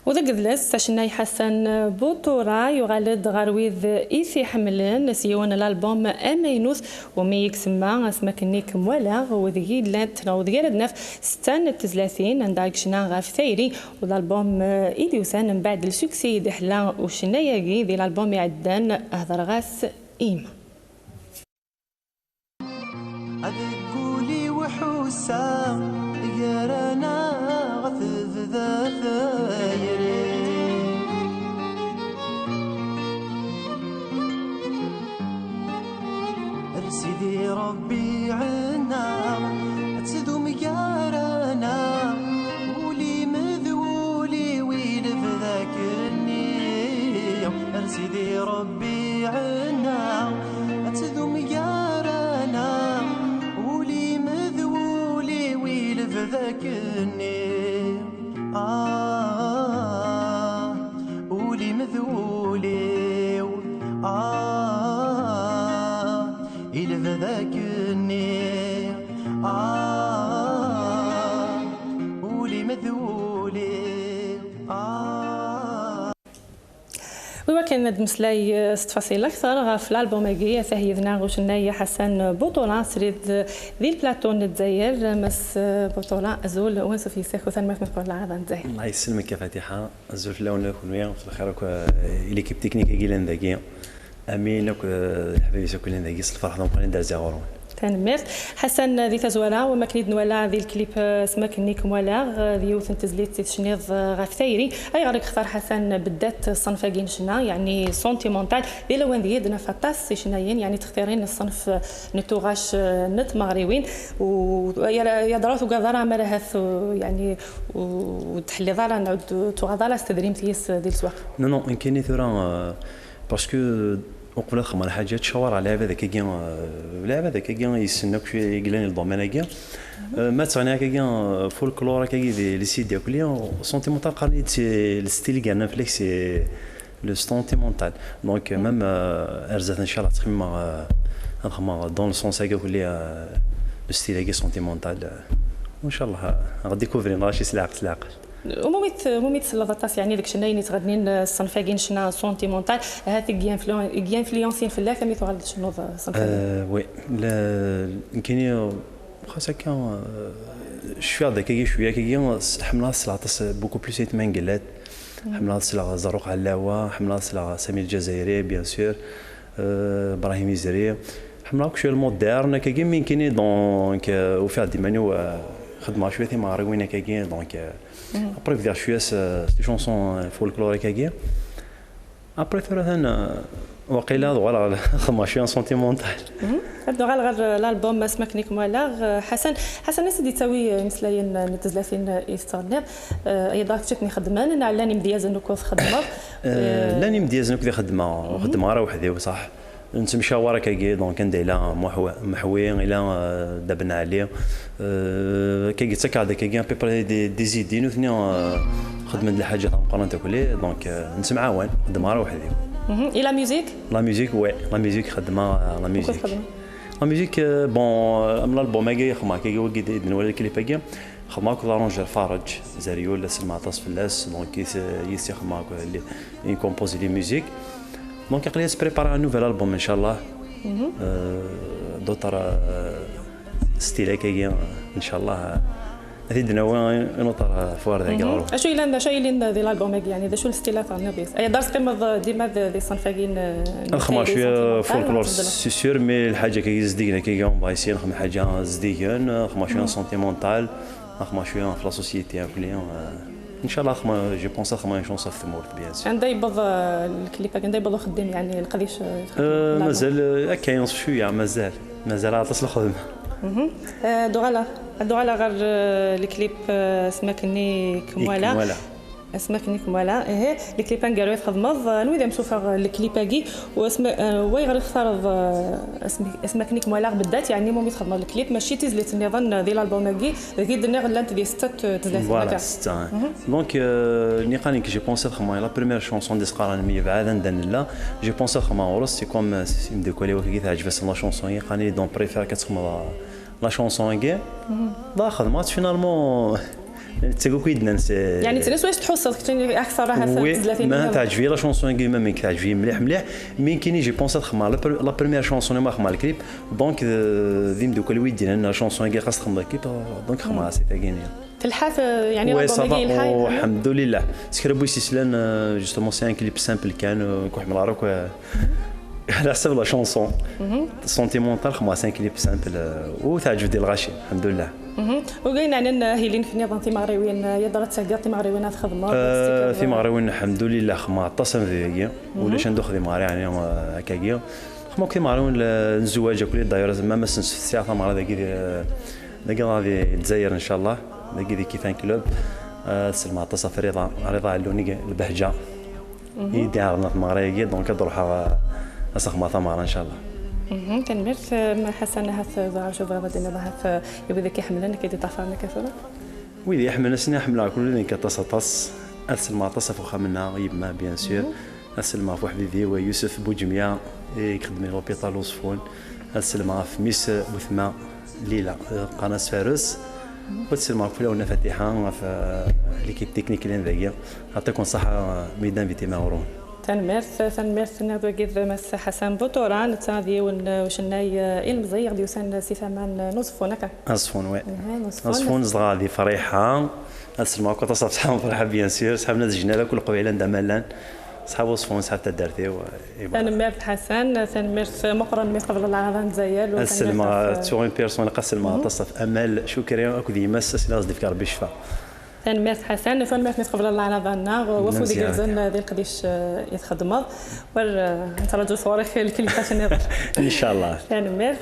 وذاك الدلاس تاشناي حسن بوطورا يغالد غرويذ إيثي حملن سيون الألبوم أمينوث وميك سما اسمكنيك مولاغ وذي لات وذي ردناف ستان التزلاثين عندك شنا غاف ثيري والألبوم إيديوسان من بعد السوكسي دحلا وشناياكي ذي الألبوم يعدان أهضر غاس إيما أذكولي وحوسا يرانا غثث ذا ثايري سيدي ربي عنا تسدو ميارانا ولي مذولي وين فذاكرني سيدي ربي عنا تسدو ميارانا ولي مذولي وين فذاكرني ولي مذولي إلى فذاكرني ولي مذولي وكان نتمسلاي تفاصيل اكثر في الالبوم هاكي تهيذنا غوشناي حسن بطوله سريد ذي البلاطون الجزائر مس بطوله ازول وين في ساكو ثان ما نقول العاده الجزائر الله يسلمك يا فاتحه ازول في الاول نكون في الاخر ليكيب تكنيك كيلان ذاكي امين حبيبي كلنا ذاكي الفرح دونك ندير زيرو تنمرت حسن ذي تزولا وما كنيد نولا ذي الكليب سماك نيك مولا ذي يوثن تزليت تشنيض غافتيري اي غارك اختار حسن بالذات صنفاكين شنا يعني سونتيمونتال ذي لوين ذي يدنا فطاس شنايين يعني تختارين الصنف نتوغاش نت مغربيين ويا درات وقادرة مرهث يعني وتحلي ضالا نعود تغادر استدريم تيس ذي السواق نو ان كاين ثورا باسكو وقبل خمر حاجات تشاور على هذا كيان لعبه ذاك كيان يسناك شويه يقلاني الضمان هكا ما تعني كيان فولكلور هكا لي سيت ديال كليا سونتيمونتال قرني الستيل كاع نفليك سي لو سونتيمونتال دونك ميم ارزات ان شاء الله تخمم دون السونس هكا كليا لو ستيل هكا سونتيمونتال وان شاء الله غاديكوفري راه شي سلاق وموميت سلطاس يعني داك الشيء تغادنين الصنفاكين شنا سونتيمونتال هذيك انفلونسين في الله كمي تغادر شنو صنفاكين وي كاين خاصة كان شويه هذاك شويه كي حملات سلاطاس بوكو بلوس يتمان قلات حملات سلا زروق علاوه حملات سلا سمير الجزائري بيان سور ابراهيم يزري حملات شويه المودرن كاين من كاين دونك وفي عندي مانيو خدمه شويه تما روينه كاين دونك après faire chouette des chansons folkloriques هكا après ثلاثا وقيلا ولا خما شويه سونتيمونتال هادو غير الالبوم سماكنيك مولا حسن سيدي تاوي مسلاين نتزلاتين يستغنى ايضا كتشتني خدمان علاني مدياز انك خدمه لاني مدياز انك خدمه راه وحدي وصح نتمشى وراك كي دونك ندير محوي الى دبنا عليه كي قلت لك هذا كي بيبر دي زيدين وثني خدمه الحاجات مقارنه كلي دونك نسمع وين خدمه راه وحدي اي لا ميوزيك وي لا ميوزيك خدمه لا ميوزيك بون من الالبوم هكا خما كي وقيت ولا الكليب هكا خما كل رونجر فارج زاريول سلمى طاس فلاس دونك يسي خما لي كومبوزي لي ميوزيك دونك قليا سبريبارا ان نوفيل البوم ان شاء الله دوطر ستيل هكايا ان شاء الله هذه دناوى نوطر فوار ذاك اشو اللي ذي الالبوم يعني ذا شو الستيلات تاع النبيس اي دارت قيمه ديما ذي صنفاكين نخمم شويه فولكلور سي سور مي الحاجه كي زدينا كي اون بايسين نخمم حاجه زديكن نخمم شويه سونتيمونتال نخمم شويه في لا سوسيتي كليون ان شاء الله خما جو بونس خما شونس في المورد بيان سور عنده يبض الكليب عنده يبض خدام يعني القديش مازال كاين شويه مازال عطس الخدمه دو على غير الكليب سماكني كموالا اسمك نيك مالا الكليب نقالوا يخدمض نويدا نشوفها الكليب هاكي وي غير اختار اسمك نيك مالا بالذات يعني مومي تخدم الكليب ماشي تزليت النظام ديال الالبوم هاكي كي درنا غير ديال 6 تزليت فوالا 6 دونك نيقاني كي جي بونسي خما لا بريمير شونسون دي سقارا مي بعد ندن لا جي بونسي خما ورس سي كوم دي كولي وكي تعجبس لا شونسون يقاني دون بريفير كتخدم لا شونسون هاكي لا خدمات فينالمون تسقو كيدنا يعني تنس واش تحس كنتي اكثر راها في ما تعجبني لا شونسون كيما ما كتعجبني مليح مين كاينين جي بونسات خمار لا بروميير شونسون ما خمار الكليب دونك ذيم دوك الويدين انا شونسون كي خاص تخمر الكليب دونك خمار سي تاكينيا تلحاف يعني ربما الحمد لله سكربو سيسلان جوستومون سي ان كليب سامبل كان كوح مراروك على حسب لا شونسون سونتيمونتال خمار سي ان كليب سامبل وتعجب ديال الغاشي الحمد لله. وقاين عن هيلين في نظام تيمغريوين يدرت تهدير تيمغريوين في خدمه تيمغريوين الحمد لله خما اتصل ذيك ولا شندو خدمه يعني هكاكيا خما تيمغريوين الزواج كل دايره زعما ما سنس في الساعه مع داكي غادي الجزائر ان شاء الله داكي كيفان كلوب سلمى اتصل رضا علوني البهجه يدي عرضنا في المغرب دونك نروحوا نسخ ثمره ان شاء الله. تنمرت حسن هاث ضاع شو بغا بدنا هاث يبدا كيحملنا كيدي طافرنا كثره ويدي يحملنا سنه حمل كل اللي كتصطص ارسل ما تصف وخا منا يبما بيان سور ارسل ما فوح بيدي ويوسف بوجميه يخدم لوبيطال وصفون ارسل ما في ميس بوثما ليلى قناه فارس وتسل ما كلنا فاتحه في ليكيب تكنيك اللي ذاكيا يعطيكم الصحه ميدان فيتي ماورون. تنمرت نادو كيف مس حسن بطوران تاذي وشناي المزي غادي يوسن سي ثمان نصفون هكا نصفون وي نصفون غادي فريحه اسمع كنت صافي فرحه بيان سير صحابنا الجناله كل قبيله عندها مالان صحاب وصفون صحاب تدارتي تنمرت حسن تنمرت مقرن من قبل العرضان زيال السلمى تو ان بيرسون قسم تصف امل شكرا اكو ديما سلاز ديك ربي الشفاء. تنمرت حسن تنمرت قبل العرضان وفو ديك الزن ديال قديش يتخدم ور نترجو صواريخ الكليبات ان شاء الله. تنمرت